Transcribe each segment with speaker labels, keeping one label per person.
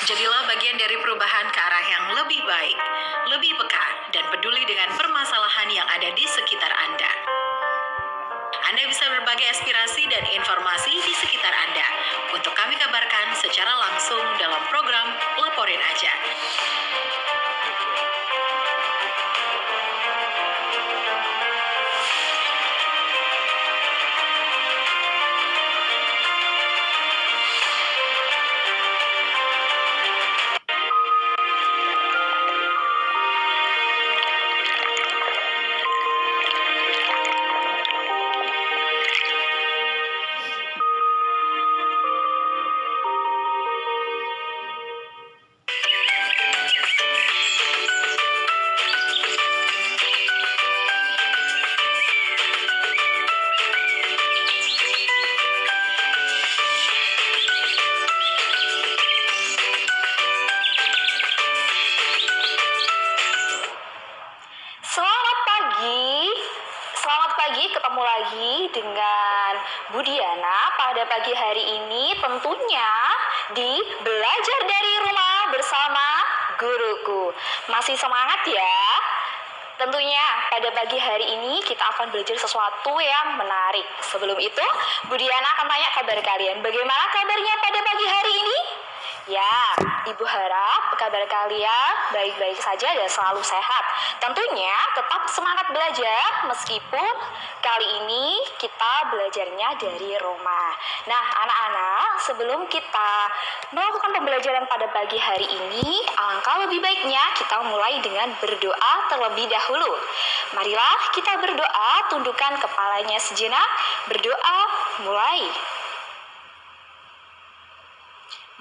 Speaker 1: Jadilah bagian dari perubahan ke arah yang lebih baik, lebih peka, dan peduli dengan permasalahan yang ada di sekitar Anda. Anda bisa berbagi aspirasi dan informasi di sekitar Anda untuk kami kabarkan secara langsung dalam program Laporin Aja.
Speaker 2: Selamat pagi, ketemu lagi dengan Bu Diana pada pagi hari ini tentunya di Belajar dari Rumah bersama Guruku. Masih semangat ya? Tentunya pada pagi hari ini kita akan belajar sesuatu yang menarik. Sebelum itu, Bu Diana akan tanya kabar kalian. Bagaimana kabarnya pada pagi hari ini? Ya, Ibu harap kabar kalian baik-baik saja dan selalu sehat. Tentunya tetap semangat belajar meskipun kali ini kita belajarnya dari rumah. Nah, anak-anak, sebelum kita melakukan pembelajaran pada pagi hari ini, alangkah lebih baiknya kita mulai dengan berdoa terlebih dahulu. Marilah kita berdoa, tundukkan kepalanya sejenak, berdoa, mulai.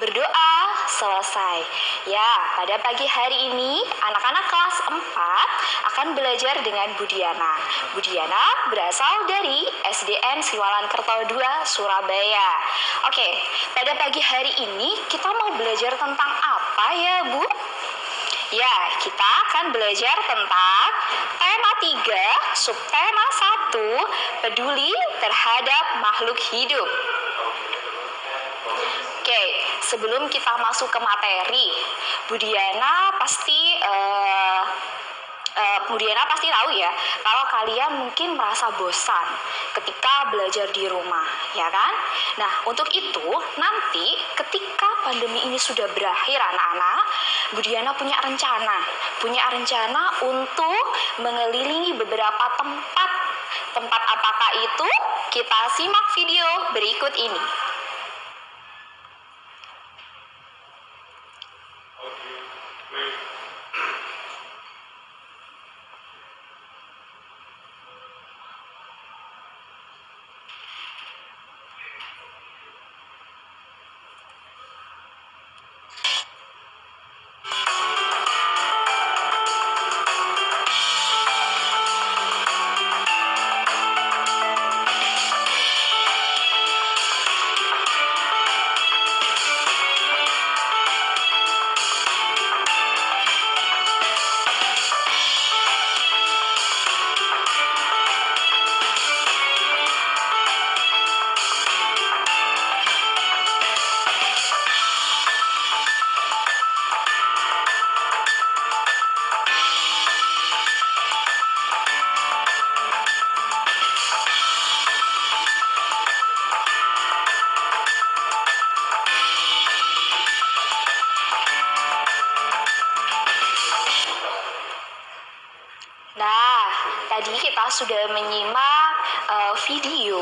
Speaker 2: Berdoa selesai. Ya, pada pagi hari ini anak-anak kelas 4 akan belajar dengan Bu Diana. Bu Diana berasal dari SDN Siwalan Kerto 2 Surabaya. Oke, pada pagi hari ini kita mau belajar tentang apa ya, Bu? Ya, kita akan belajar tentang tema 3, subtema 1, peduli terhadap makhluk hidup. Oke, sebelum kita masuk ke materi, Bu Diana pasti tahu ya, kalau kalian mungkin merasa bosan ketika belajar di rumah, ya kan? Nah, untuk itu nanti ketika pandemi ini sudah berakhir anak-anak, Bu Diana punya rencana untuk mengelilingi beberapa tempat. Tempat apakah itu? Kita simak video berikut ini. Nah, tadi kita sudah menyimak video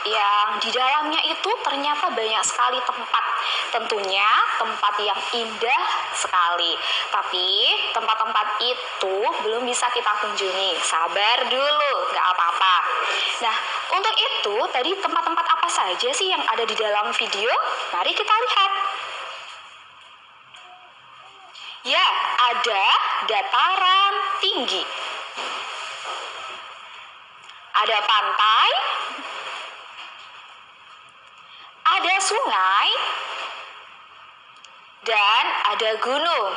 Speaker 2: yang di dalamnya itu ternyata banyak sekali tempat. Tentunya tempat yang indah sekali. Tapi tempat-tempat itu belum bisa kita kunjungi. Sabar dulu, nggak apa-apa. Nah, untuk itu tadi tempat-tempat apa saja sih yang ada di dalam video? Mari kita lihat. Ya, ada dataran tinggi. Ada pantai, ada sungai, dan ada gunung.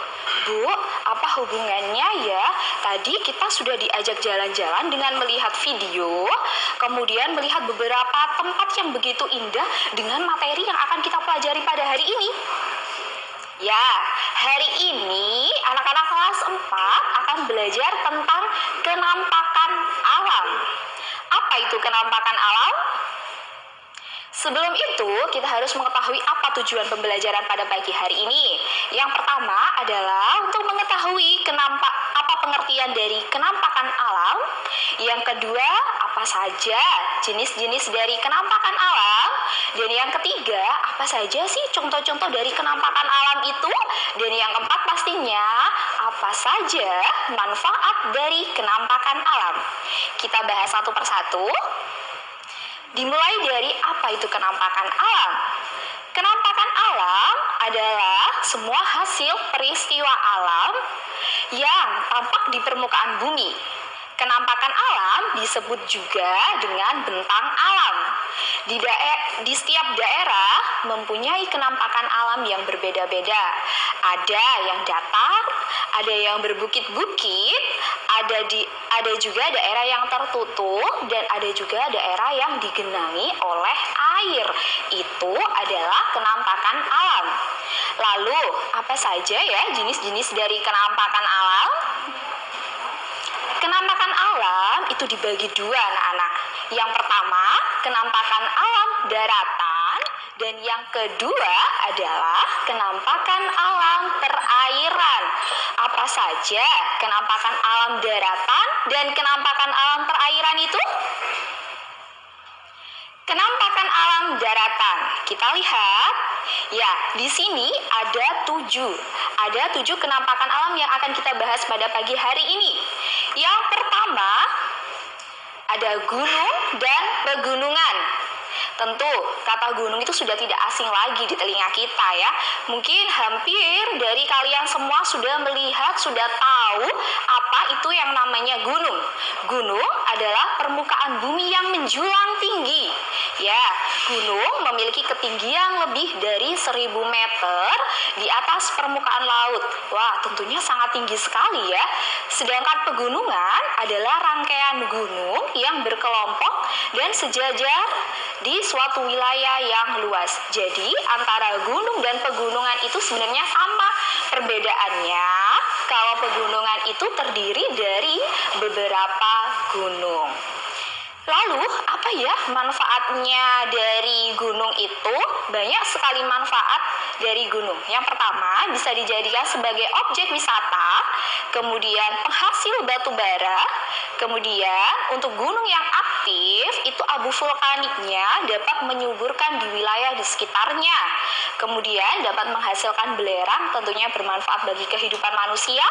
Speaker 2: Bu, apa hubungannya ya? Tadi kita sudah diajak jalan-jalan dengan melihat video, kemudian melihat beberapa tempat yang begitu indah dengan materi yang akan kita pelajari pada hari ini. Ya, hari ini anak-anak kelas 4 akan belajar tentang kenampakan alam. Apa itu kenampakan alam? Sebelum itu, kita harus mengetahui apa tujuan pembelajaran pada pagi hari ini. Yang pertama adalah untuk mengetahui apa pengertian dari kenampakan alam. Yang kedua, apa saja jenis-jenis dari kenampakan alam. Dan yang ketiga, apa saja sih contoh-contoh dari kenampakan alam itu. Dan yang keempat pastinya, apa saja manfaat dari kenampakan alam. Kita bahas satu persatu. Dimulai dari apa itu kenampakan alam. Kenampakan alam adalah semua hasil peristiwa alam yang tampak di permukaan bumi. Kenampakan alam disebut juga dengan bentang alam. Di setiap daerah mempunyai kenampakan alam yang berbeda-beda. Ada yang datar, ada yang berbukit-bukit, ada juga daerah yang tertutup, dan ada juga daerah yang digenangi oleh air. Itu adalah kenampakan alam. Lalu, apa saja ya jenis-jenis dari kenampakan alam? Kenampakan alam itu dibagi dua, anak-anak. Yang pertama, kenampakan alam daratan, dan yang kedua adalah kenampakan alam perairan. Apa saja kenampakan alam daratan dan kenampakan alam perairan itu? Kenampakan alam daratan, kita lihat, ya di sini ada 7 kenampakan alam yang akan kita bahas pada pagi hari ini. Yang pertama, ada gunung dan pegunungan. Tentu, kata gunung itu sudah tidak asing lagi di telinga kita ya. Mungkin hampir dari kalian semua sudah melihat, sudah tahu apa itu yang namanya gunung. Gunung adalah permukaan bumi yang menjulang tinggi. Ya, gunung memiliki ketinggian lebih dari 1000 meter di atas permukaan laut. Wah, tentunya sangat tinggi sekali ya. Sedangkan pegunungan adalah rangkaian gunung yang berkelompok dan sejajar di suatu wilayah yang luas. Jadi, antara gunung dan pegunungan itu sebenarnya sama. Perbedaannya, kalau pegunungan itu terdiri dari beberapa gunung. Lalu, apa ya manfaatnya dari gunung itu? Banyak sekali manfaat dari gunung. Yang pertama, bisa dijadikan sebagai objek wisata, kemudian penghasil batu bara, kemudian untuk gunung yang aktif, itu abu vulkaniknya dapat menyuburkan di wilayah di sekitarnya. Kemudian dapat menghasilkan belerang, tentunya bermanfaat bagi kehidupan manusia.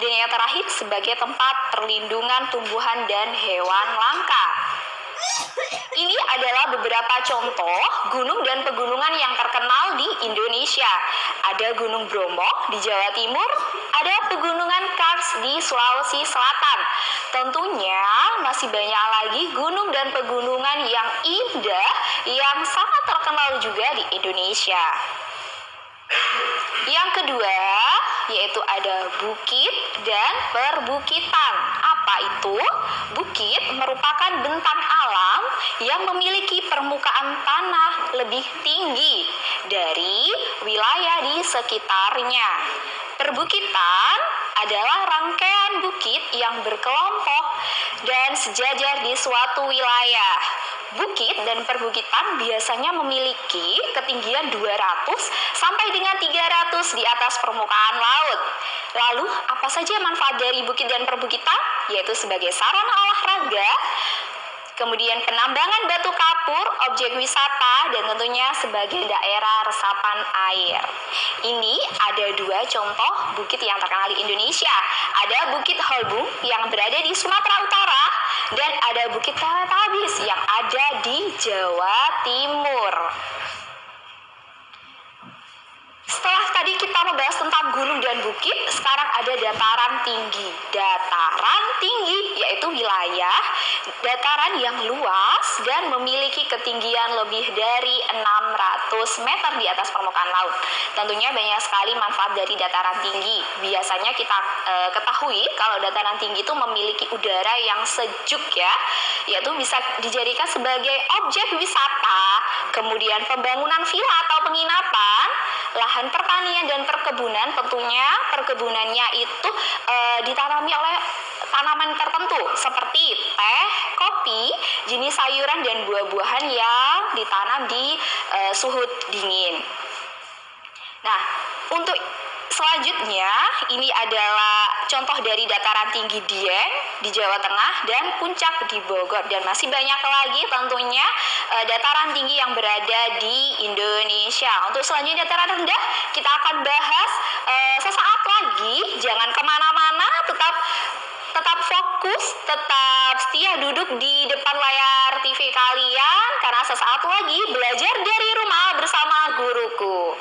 Speaker 2: Dan yang terakhir, sebagai tempat perlindungan tumbuhan dan hewan langka. Ini adalah beberapa contoh gunung dan pegunungan yang terkenal di Indonesia. Ada Gunung Bromo di Jawa Timur, ada Pegunungan Kars di Sulawesi Selatan. Tentunya masih banyak lagi gunung dan pegunungan yang indah yang sangat terkenal juga di Indonesia. Yang kedua, yaitu ada bukit dan perbukitan. Apa itu? Bukit merupakan bentang alam yang memiliki permukaan tanah lebih tinggi dari wilayah di sekitarnya. Perbukitan adalah rangkaian bukit yang berkelompok dan sejajar di suatu wilayah. Bukit dan perbukitan biasanya memiliki ketinggian 200 sampai dengan 300 di atas permukaan laut. Lalu, apa saja manfaat dari bukit dan perbukitan? Yaitu sebagai sarana olahraga, kemudian penambangan batu kapur, objek wisata, dan tentunya sebagai daerah resapan air. Ini ada 2 contoh bukit yang terkenal di Indonesia. Ada Bukit Holbung yang berada di Sumatera Utara, dan ada Bukit Teletabis yang ada di Jawa Timur. Setelah tadi kita membahas tentang gunung dan bukit, sekarang ada dataran tinggi. Dataran tinggi yaitu wilayah dataran yang luas dan memiliki ketinggian lebih dari 600 meter di atas permukaan laut. Tentunya banyak sekali manfaat dari dataran tinggi. Biasanya kita ketahui kalau dataran tinggi itu memiliki udara yang sejuk ya, yaitu bisa dijadikan sebagai objek wisata, kemudian pembangunan villa atau penginapan, lahan pertanian dan perkebunan, tentunya perkebunannya itu ditanami oleh tanaman tertentu seperti teh, kopi, jenis sayuran dan buah-buahan yang ditanam di suhu dingin. Nah, untuk selanjutnya ini adalah contoh dari dataran tinggi Dieng di Jawa Tengah dan puncak di Bogor, dan masih banyak lagi tentunya dataran tinggi yang berada di Indonesia. Untuk selanjutnya dataran rendah kita akan bahas sesaat lagi. Jangan kemana-mana, tetap fokus, tetap setia duduk di depan layar TV kalian, karena sesaat lagi belajar dari rumah bersama guruku.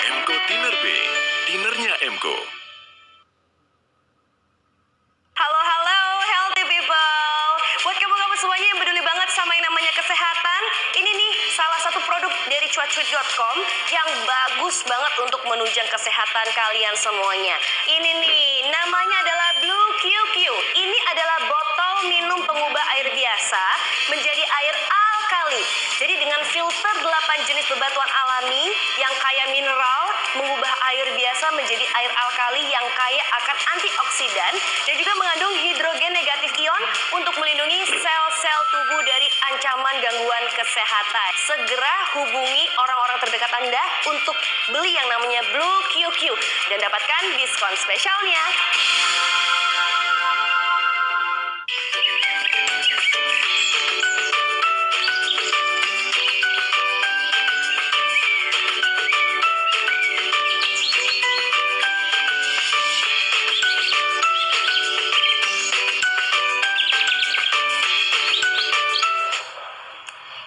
Speaker 3: Emco Tiner B, tinernya Emco.
Speaker 4: Halo, healthy people. Buat kamu-kamu semuanya yang peduli banget sama yang namanya kesehatan, ini nih salah satu produk dari cuacwit.com yang bagus banget untuk menunjang kesehatan kalian semuanya. Ini nih, namanya adalah Blue QQ. Ini adalah botol minum pengubah air biasa menjadi air alkali. Jadi dengan filter 8 jenis bebatuan alami yang kaya mineral, mengubah air biasa menjadi air alkali yang kaya akan antioksidan dan juga mengandung hidrogen negatif ion untuk melindungi sel-sel tubuh dari ancaman gangguan kesehatan. Segera hubungi orang-orang terdekat Anda untuk beli yang namanya Blue QQ dan dapatkan diskon spesialnya.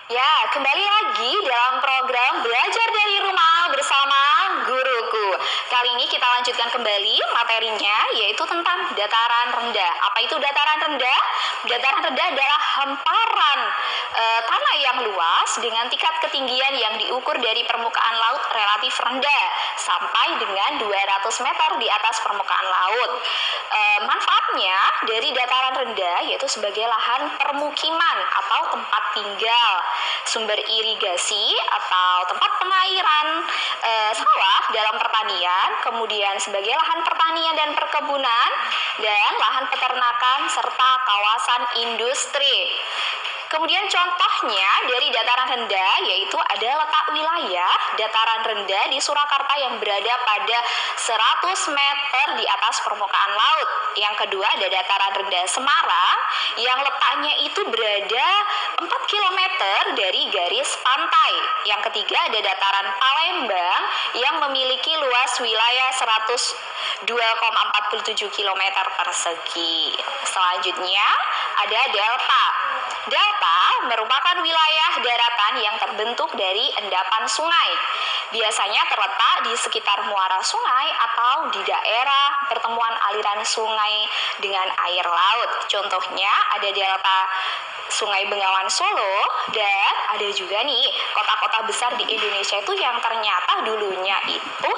Speaker 2: Ya, kembali lagi dalam program Belajar dari Rumah bersama Guruku. Kali ini kita lanjutkan kembali materinya, yaitu tentang dataran rendah. Apa itu dataran rendah? Dataran rendah adalah hamparan tanah yang luas dengan tingkat ketinggian yang diukur dari permukaan laut relatif rendah sampai dengan 200 meter di atas permukaan laut. Manfaatnya dari dataran rendah yaitu sebagai lahan permukiman atau tempat tinggal, sumber irigasi atau tempat pengairan sawah dalam pertanian, kemudian sebagai lahan pertanian dan perkebunan, dan lahan peternakan serta kawasan industri. Kemudian contohnya dari dataran rendah yaitu ada letak wilayah dataran rendah di Surakarta yang berada pada 100 meter di atas permukaan laut. Yang kedua ada dataran rendah Semarang yang letaknya itu berada 4 km dari garis pantai. Yang ketiga ada dataran Palembang yang memiliki luas wilayah 102,47 km persegi. Selanjutnya ada delta. Delta merupakan wilayah daratan yang terbentuk dari endapan sungai. Biasanya terletak di sekitar muara sungai atau di daerah pertemuan aliran sungai dengan air laut. Contohnya ada delta Sungai Bengawan Solo, dan ada juga nih kota-kota besar di Indonesia itu yang ternyata dulunya itu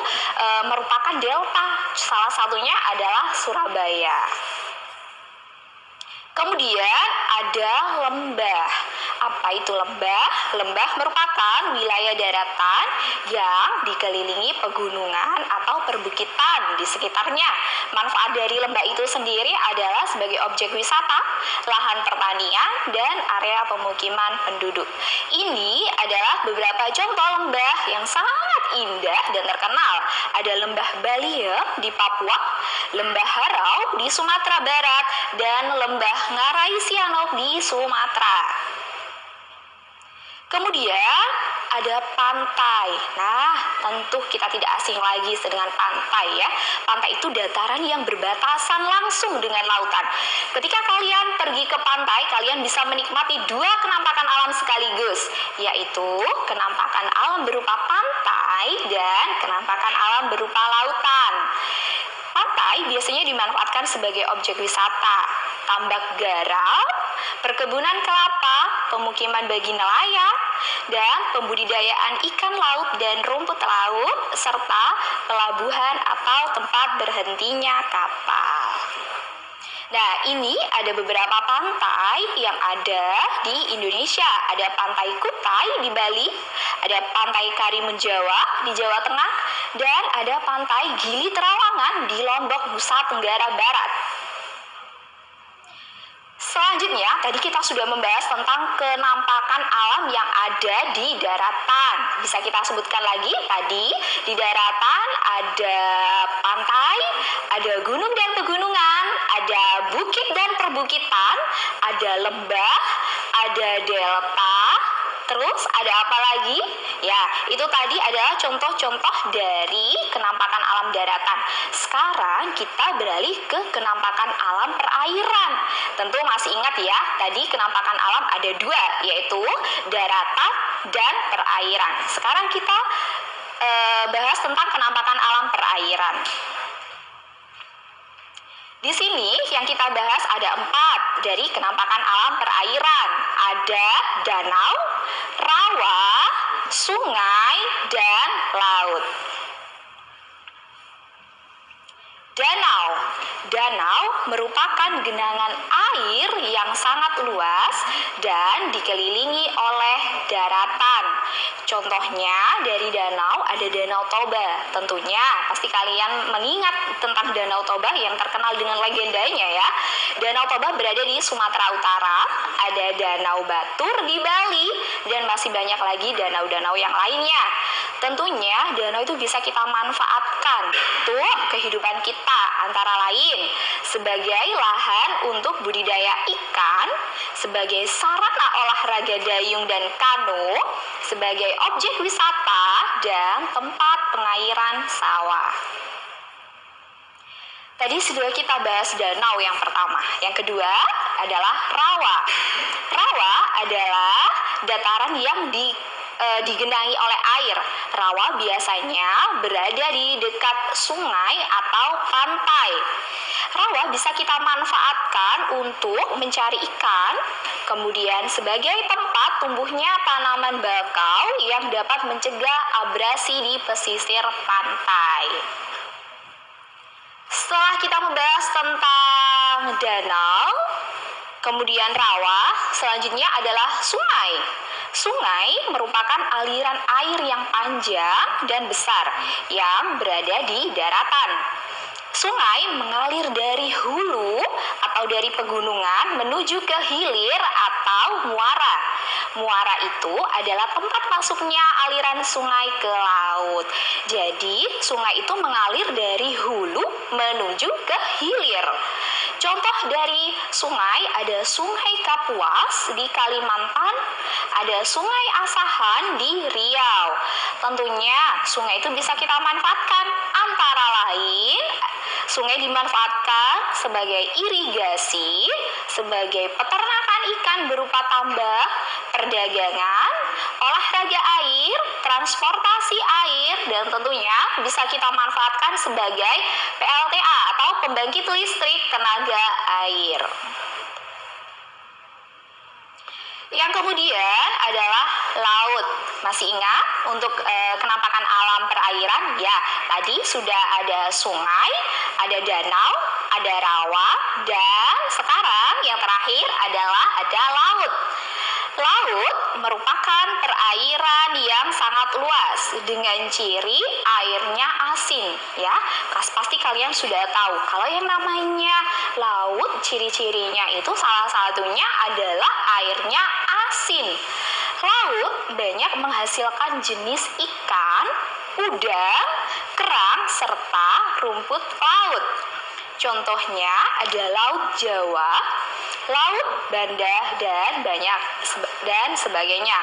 Speaker 2: merupakan delta. Salah satunya adalah Surabaya. Kemudian ada lembah. Apa itu lembah? Lembah merupakan wilayah daratan yang dikelilingi pegunungan atau perbukitan di sekitarnya. Manfaat dari lembah itu sendiri adalah sebagai objek wisata, lahan pertanian, dan area pemukiman penduduk. Ini adalah beberapa contoh lembah yang sangat indah dan terkenal. Ada lembah Baliem di Papua, lembah Harau di Sumatera Barat, dan lembah Ngarai Sianok di Sumatera. Kemudian ada pantai. Nah, tentu kita tidak asing lagi dengan pantai ya. Pantai itu dataran yang berbatasan langsung dengan lautan. Ketika kalian pergi ke pantai, kalian bisa menikmati dua kenampakan alam sekaligus, yaitu kenampakan alam berupa pantai dan kenampakan alam berupa lautan. Pantai biasanya dimanfaatkan sebagai objek wisata, tambak garam, perkebunan kelapa, pemukiman bagi nelayan, dan pembudidayaan ikan laut dan rumput laut, serta pelabuhan atau tempat berhentinya kapal. Nah, ini ada beberapa pantai yang ada di Indonesia. Ada Pantai Kutai di Bali, ada Pantai Karimun Jawa di Jawa Tengah, dan ada Pantai Gili Trawangan di Lombok, Nusa Tenggara Barat. Selanjutnya, tadi kita sudah membahas tentang kenampakan alam yang ada di daratan. Bisa kita sebutkan lagi, tadi di daratan ada pantai, ada gunung dan pegunungan, ada bukit dan perbukitan, ada lembah, ada delta, terus ada apa lagi? Ya, itu tadi adalah contoh-contoh dari kenampakan alam daratan. Sekarang kita beralih ke kenampakan alam perairan. Tentu masih ingat ya, tadi kenampakan alam ada dua, yaitu daratan dan perairan. Sekarang kita bahas tentang kenampakan alam perairan. Di sini yang kita bahas ada 4 dari kenampakan alam perairan. Ada danau, rawa, sungai, dan laut. Danau merupakan genangan air yang sangat luas dan dikelilingi oleh daratan. Contohnya dari danau ada Danau Toba. Tentunya pasti kalian mengingat tentang Danau Toba yang terkenal dengan legendanya ya. Danau Toba berada di Sumatera Utara, ada Danau Batur di Bali, dan masih banyak lagi danau-danau yang lainnya. Tentunya danau itu bisa kita manfaatkan untuk kehidupan kita, antara lain sebagai lahan untuk budidaya ikan, sebagai sarana olahraga dayung dan kano, sebagai objek wisata, dan tempat pengairan sawah. Tadi sudah kita bahas danau yang pertama. Yang kedua adalah rawa. Rawa adalah dataran yang digenangi oleh air. Rawa biasanya berada di dekat sungai atau pantai. Rawa bisa kita manfaatkan untuk mencari ikan, kemudian sebagai tempat tumbuhnya tanaman bakau yang dapat mencegah abrasi di pesisir pantai. Setelah kita membahas tentang danau, kemudian rawa, selanjutnya adalah sungai. Sungai merupakan aliran air yang panjang dan besar yang berada di daratan. Sungai mengalir dari hulu atau dari pegunungan menuju ke hilir atau muara. Muara itu adalah tempat masuknya aliran sungai ke laut. Jadi, sungai itu mengalir dari hulu menuju ke hilir. Contoh dari sungai ada Sungai Kapuas di Kalimantan, ada Sungai Asahan di Riau. Tentunya sungai itu bisa kita manfaatkan, antara lain sungai dimanfaatkan sebagai irigasi, sebagai peternakan ikan berupa tambak, perdagangan, olahraga air, transportasi air, dan tentunya bisa kita manfaatkan sebagai PLTA atau pembangkit listrik tenaga air. Yang kemudian adalah laut. Masih ingat untuk kenampakan alam perairan? Ya, tadi sudah ada sungai, ada danau, ada rawa, dan sekarang yang terakhir adalah ada laut. Laut merupakan perairan yang sangat luas dengan ciri airnya asin ya. Pasti kalian sudah tahu kalau yang namanya laut ciri-cirinya itu salah satunya adalah airnya asin. Laut banyak menghasilkan jenis ikan, udang, kerang, serta rumput laut. Contohnya ada Laut Jawa, Laut Banda, dan sebagainya.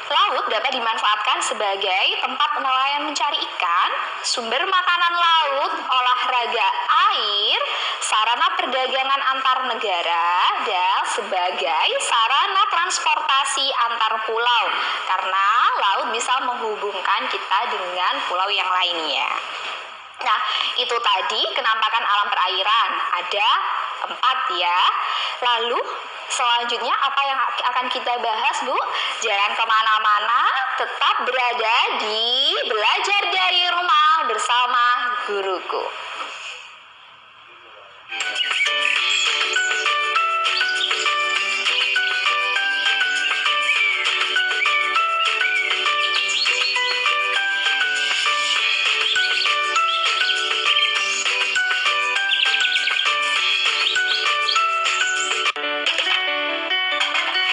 Speaker 2: Laut dapat dimanfaatkan sebagai tempat nelayan mencari ikan, sumber makanan laut, olahraga air, sarana perdagangan antar negara, dan sebagai sarana transportasi antar pulau. Karena laut bisa menghubungkan kita dengan pulau yang lainnya. Nah, itu tadi kenampakan alam perairan. Ada 4 ya. Lalu Selanjutnya apa yang akan kita bahas, Bu? Jangan kemana-mana, tetap berada di Belajar dari Rumah bersama Guruku.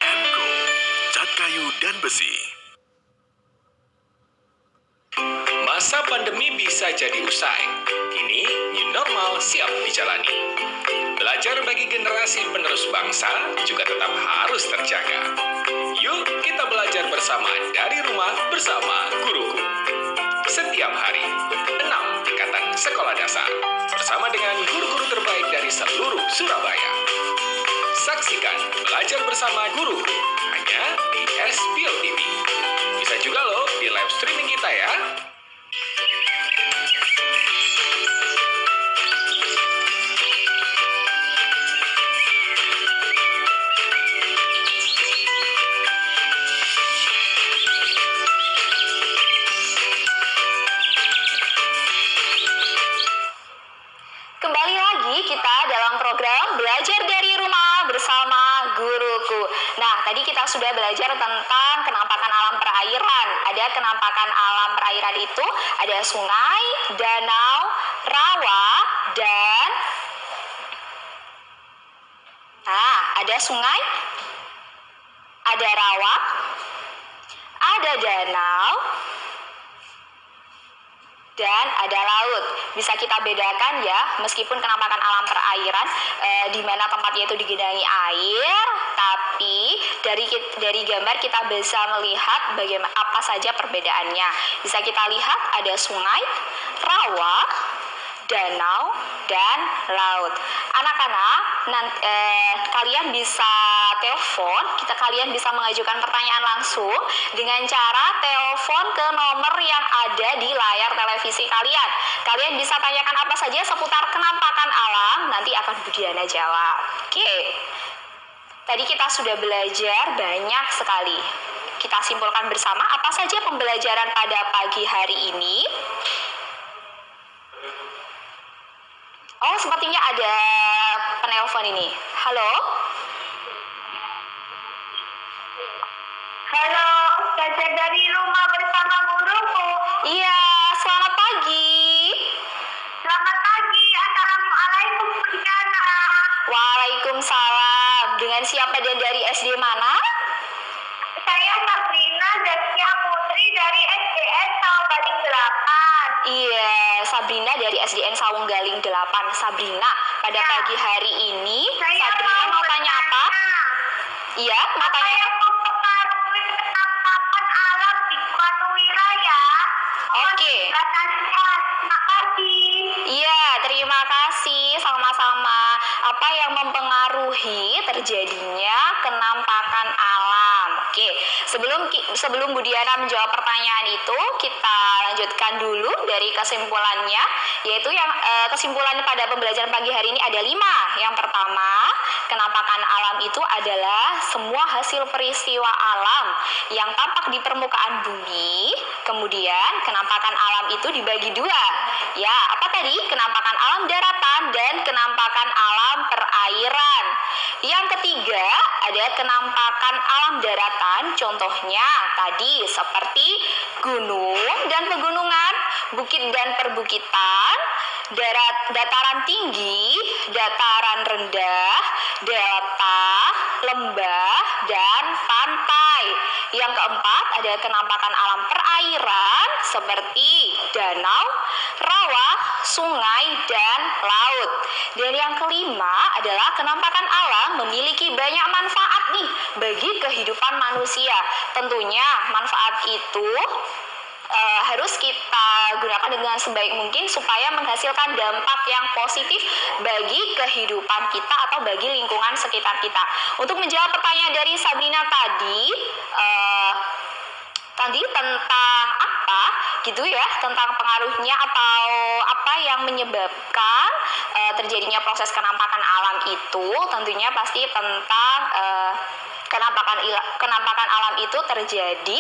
Speaker 3: Emco, cat kayu dan besi.
Speaker 5: Masa pandemi bisa jadi usai. Kini, new normal siap dijalani. Belajar bagi generasi penerus bangsa juga tetap harus terjaga. Yuk, kita belajar bersama dari rumah bersama Guruku. Setiap hari, 6 tingkatan sekolah dasar bersama dengan guru-guru terbaik dari seluruh Surabaya. Saksikan Belajar Bersama Guruku hanya di SPIL TV. Bisa juga loh di live streaming kita ya.
Speaker 2: Kembali lagi kita dalam program Belajar dari Rumah bersama Guruku. Nah, tadi kita sudah belajar tentang kenampakan alam perairan. Ada kenampakan alam perairan itu ada sungai, danau, rawa, dan ada sungai, ada rawa, ada danau, dan ada laut. Bisa kita bedakan ya, meskipun kenampakan alam perairan di mana tempatnya itu digenangi air, tapi dari gambar kita bisa melihat bagaimana apa saja perbedaannya. Bisa kita lihat ada sungai, rawa, danau, dan laut. Anak-anak, kalian bisa telepon, kalian bisa mengajukan pertanyaan langsung dengan cara telepon ke nomor yang ada di layar televisi kalian. Kalian bisa tanyakan apa saja seputar kenampakan alam, nanti akan Bu Diana jawab. Oke. Tadi kita sudah belajar banyak sekali. Kita simpulkan bersama apa saja pembelajaran pada pagi hari ini. Oh, sepertinya ada penelpon ini. Halo?
Speaker 6: Halo, belajar dari rumah bersama guruku.
Speaker 2: Iya, selamat pagi.
Speaker 6: Selamat pagi, Assalamualaikum Bu Diana.
Speaker 2: Waalaikumsalam. Dengan siapa dan dari SD mana?
Speaker 6: Saya Sabrina Zaskia Putri dari SDN Saunggaling 8.
Speaker 2: Iya, Sabrina dari SDN Sawung Galing 8. Sabrina, pada
Speaker 6: Ya.
Speaker 2: pagi hari ini
Speaker 6: Saya
Speaker 2: Sabrina mau tanya apa? Iya, mau
Speaker 6: Apa
Speaker 2: tanya
Speaker 6: yang mempengaruhi kenampakan alam di suatu wilayah?
Speaker 2: Oke.
Speaker 6: Penjelasannya. Terima kasih.
Speaker 2: Iya, terima kasih. Sama-sama. Apa yang mempengaruhi terjadinya kenampakan alam? Oke, sebelum Bu Diana menjawab pertanyaan itu, kita lanjutkan dulu dari kesimpulannya, yaitu yang kesimpulannya pada pembelajaran pagi hari ini ada 5. Yang pertama, kenampakan alam itu adalah semua hasil peristiwa alam yang tampak di permukaan bumi. Kemudian kenampakan alam itu dibagi 2. Ya, apa tadi? Kenampakan alam daratan dan kenampakan alam perairan. Yang ketiga, ada kenampakan alam daratan, contohnya tadi seperti gunung dan pegunungan, bukit dan perbukitan, dataran tinggi, dataran rendah, delta, lembah, dan pantai. Yang keempat, ada kenampakan alam perairan seperti danau, rawa, sungai, dan laut. Dan yang kelima adalah kenampakan alam memiliki banyak manfaat nih bagi kehidupan manusia. Tentunya manfaat itu harus kita gunakan dengan sebaik mungkin supaya menghasilkan dampak yang positif bagi kehidupan kita atau bagi lingkungan sekitar kita. Untuk menjawab pertanyaan dari Sabrina tadi, tadi tentang apa gitu ya, tentang pengaruhnya atau apa yang menyebabkan terjadinya proses kenampakan alam itu, tentunya pasti tentang kenampakan alam itu terjadi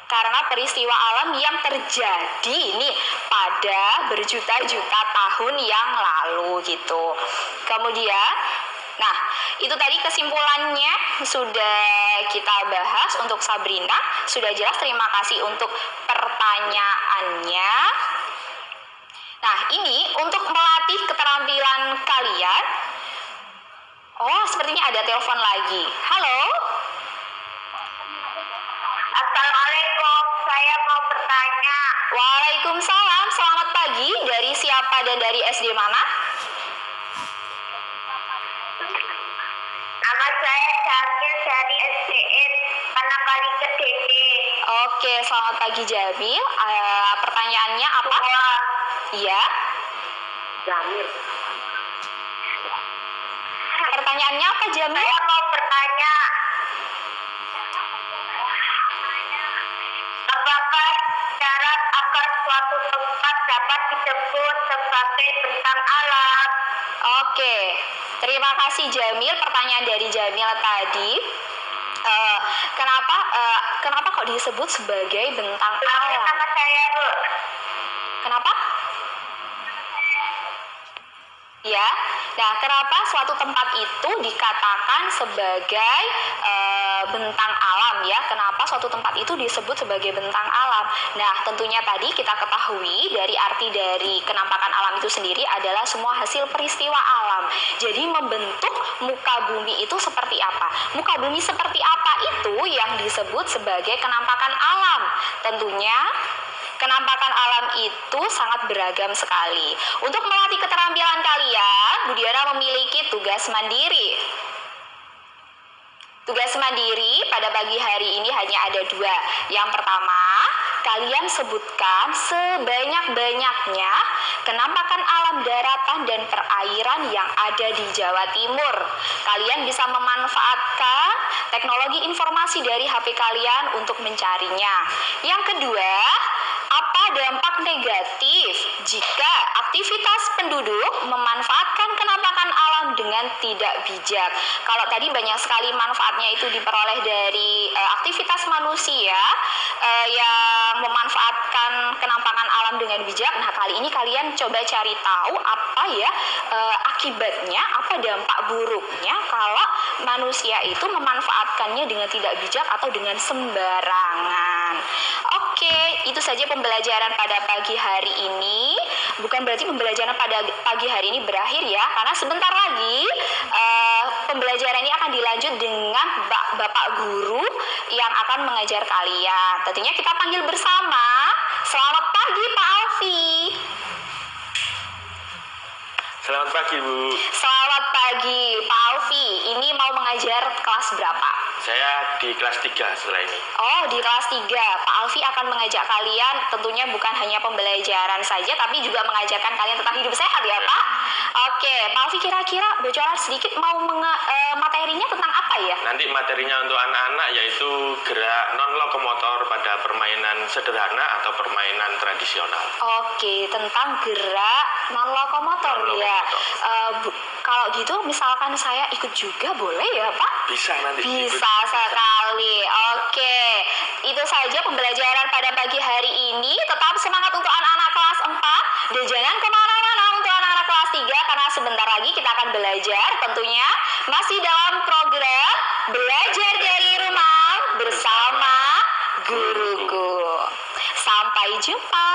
Speaker 2: karena peristiwa alam yang terjadi nih pada berjuta-juta tahun yang lalu gitu. Kemudian, nah itu tadi kesimpulannya sudah kita bahas untuk Sabrina, sudah jelas, terima kasih untuk pertanyaannya. Nah ini untuk melatih keterampilan kalian. Oh sepertinya ada telepon lagi. Halo.
Speaker 6: Assalamualaikum, saya mau bertanya.
Speaker 2: Waalaikumsalam, selamat pagi. Dari siapa dan dari SD mana?
Speaker 6: Nama saya Jamil dari SDN Panakali Kediri.
Speaker 2: Oke, selamat pagi Jamil. Pertanyaannya apa? Iya.
Speaker 6: Jamil.
Speaker 2: Pertanyaannya apa Jamil?
Speaker 6: Saya mau bertanya. Apakah syarat agar suatu tempat dapat disebut sebagai bentang alam?
Speaker 2: Oke, terima kasih Jamil. Pertanyaan dari Jamil tadi, kenapa kok disebut sebagai bentang
Speaker 6: Ulangi
Speaker 2: alam?
Speaker 6: nama saya, Bu.
Speaker 2: Kenapa? Ya, nah kenapa suatu tempat itu dikatakan sebagai bentang alam ya? Kenapa suatu tempat itu disebut sebagai bentang alam? Nah tentunya tadi kita ketahui dari arti dari kenampakan alam itu sendiri adalah semua hasil peristiwa alam. Jadi membentuk muka bumi itu seperti apa? Muka bumi seperti apa itu yang disebut sebagai kenampakan alam? Tentunya kenampakan alam itu sangat beragam sekali. Untuk melatih keterampilan kalian, Bu Diana memiliki tugas mandiri. Tugas mandiri pada pagi hari ini hanya ada 2. Yang pertama, kalian sebutkan sebanyak-banyaknya kenampakan alam daratan dan perairan yang ada di Jawa Timur. Kalian bisa memanfaatkan teknologi informasi dari HP kalian untuk mencarinya. Yang kedua, apa dampak negatif jika aktivitas penduduk memanfaatkan kenampakan alam dengan tidak bijak? Kalau tadi banyak sekali manfaatnya itu diperoleh dari aktivitas manusia yang memanfaatkan kenampakan alam dengan bijak. Nah, kali ini kalian coba cari tahu apa ya akibatnya, apa dampak buruknya kalau manusia itu memanfaatkannya dengan tidak bijak atau dengan sembarangan. Oke, itu saja pembelajaran pada pagi hari ini. Bukan berarti pembelajaran pada pagi hari ini berakhir ya, karena sebentar lagi pembelajaran ini akan dilanjut dengan Bapak Guru yang akan mengajar kalian. Tentunya kita panggil bersama. Selamat pagi Pak Alfi.
Speaker 7: Selamat pagi, Bu.
Speaker 2: Selamat pagi Pak Alfi. Ini mau mengajar kelas berapa?
Speaker 7: Saya di kelas 3 setelah ini.
Speaker 2: Oh, di kelas 3. Pak Alfi akan mengajak kalian tentunya bukan hanya pembelajaran saja, tapi juga mengajarkan kalian tentang hidup sehat ya, Pak? Oke, Pak Alfi kira-kira bocoran sedikit mau materinya tentang apa ya?
Speaker 7: Nanti materinya untuk anak-anak yaitu gerak non-lokomotor pada permainan sederhana atau permainan tradisional.
Speaker 2: Oke, tentang gerak non-lokomotor ya. Kalau gitu misalkan saya ikut juga boleh ya, Pak?
Speaker 7: Bisa nanti.
Speaker 2: Bisa sekali. Oke, itu saja pembelajaran pada pagi hari ini. Tetap semangat untuk anak-anak kelas 4 dan jangan kemana-mana untuk anak-anak kelas 3 karena sebentar lagi kita akan belajar tentunya masih dalam program belajar dari rumah bersama guruku. Sampai jumpa.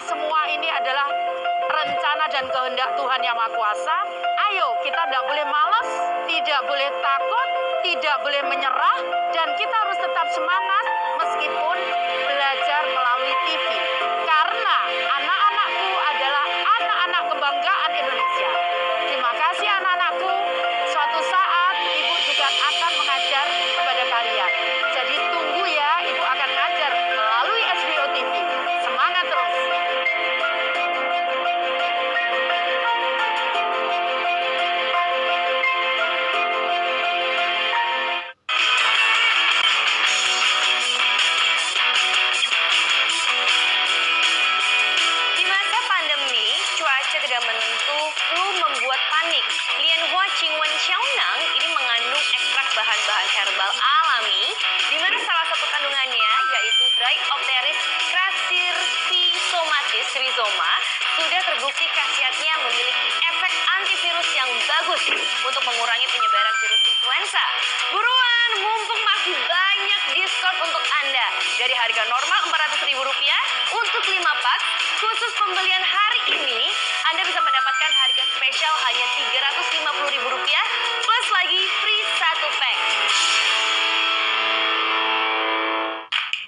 Speaker 8: Semua ini adalah rencana dan kehendak Tuhan Yang Maha Kuasa. Ayo, kita tidak boleh malas, tidak boleh takut, tidak boleh menyerah, dan kita harus tetap semangat meskipun belajar melalui TV. Karena anak-anakku adalah anak-anak kebanggaan Indonesia. Terima kasih anak-anakku.
Speaker 4: yang menentu flu membuat panik. Lian Hua Qingwen Xiaonang ini mengandung ekstrak bahan-bahan herbal alami, di mana salah satu kandungannya yaitu Dryopteris crassirrhizomatis rhizoma sudah terbukti khasiatnya memiliki efek antivirus yang bagus untuk mengurangi penyebaran virus influenza. Buruan, mumpung masih banyak diskon untuk Anda. Dari harga normal Rp400.000 untuk 5 pak, khusus pembelian hari ini, Anda bisa mendapatkan harga spesial hanya Rp350.000 plus lagi free 1 pack.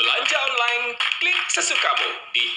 Speaker 5: Belanja online, klik sesukamu di